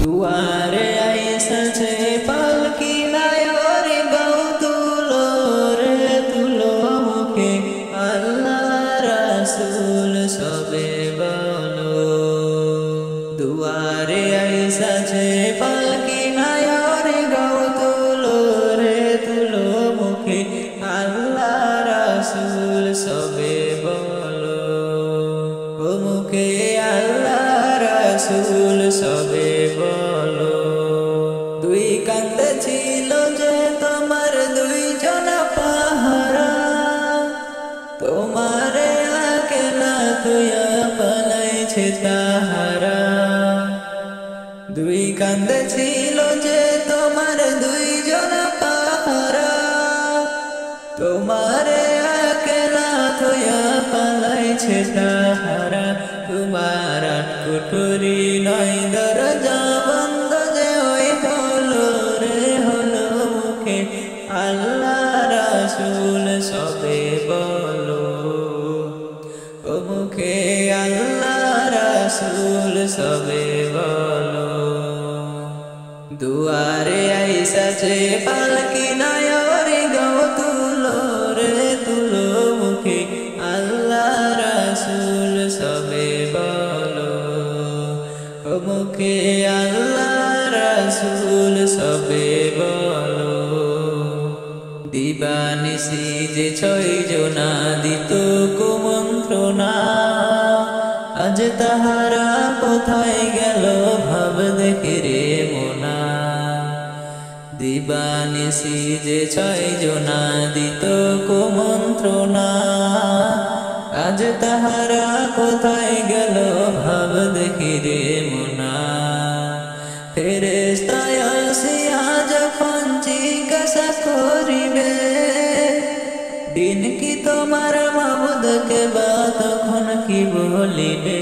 দুয়ারে আইসেছে পালকি নায়র গাও তুলো রে তুলো মুখে আল্লাহ রাসূল সবে বলো। দুয়ারে আইসেছে পালকি নায়র গাও তুলো রে তুলো মুখে আল্লাহ রাসূল সবে বলো। ও মুখে আল্লাহ রাসূল সবে বলো। দুই কাঁধে ছিল যে তোমার দুইজন পাহারা, তোমারে আকেলা তুইয়া পালাইছে তাহারা। দুই কাঁধে ছিল যে তোমার দুইজন পাহারা, তোমারে আকেলা তুইয়া পালাইছে তাহারা। তোমার কুঠুরি নয় দরজা বন্ধ যে ওই হলো রে হলো মুখে আল্লাহ রাসূল সবে বলো। ও মুখে আল্লাহ রাসূল সবে বলো। দুয়ারে আইসেছে পালকি নায়র গাও তুলো রে তুলো মুখে আল্লাহ রাসূল সবে বলো। ও মুখে আল্লাহ রাসূল সবে বলো। দিবানিশি যে ছয়জনা দিত কুমন্ত্রণা, আজ তাহারা কোথায় গেল ভাব দেখে রে মোনা। দিবানিশি যে ছয়জনা দিত কুমন্ত্রণা, আজ তাহারা কোথায় গেল ভাব দেখি রে মোনা। ফেরেশতায় আসিয়া যখন জিজ্ঞাসা করিবে, দিন কি তোমার মাবুদকে বা তখন কি বলিবে।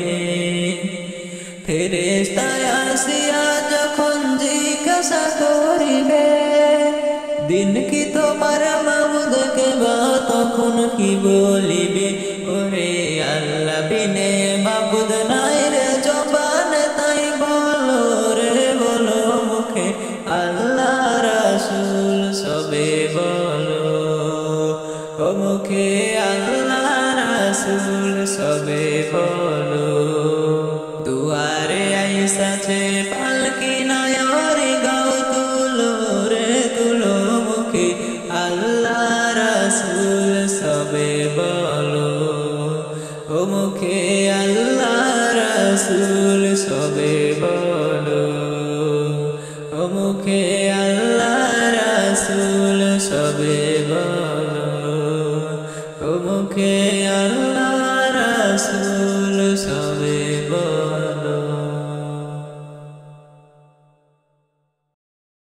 ফেরেশতায় আসিয়া যখন জিজ্ঞাসা করিবে, দিন কি তোমার মাবুদকে বা তখন কি বলিবে। ওরে আল্লাহ বিনে মাবুদ নাই রে জবান, তাই বলো রে বলো মুখে আল্লাহ রাসূল সবে বলো। ও মুখে আল্লাহ রাসূল সবে বলো। দুয়ারে আইসেছে পালকি নায়র গাও তুলো রে তুলো মুখে আল্লাহ রাসূল সবে বলো। ও মুখে আল্লাহ রাসূল সবে বলো। ও মুখে আল্লাহ রাসূল সবে বলো। ও মুখে আল্লাহ রাসূল সবে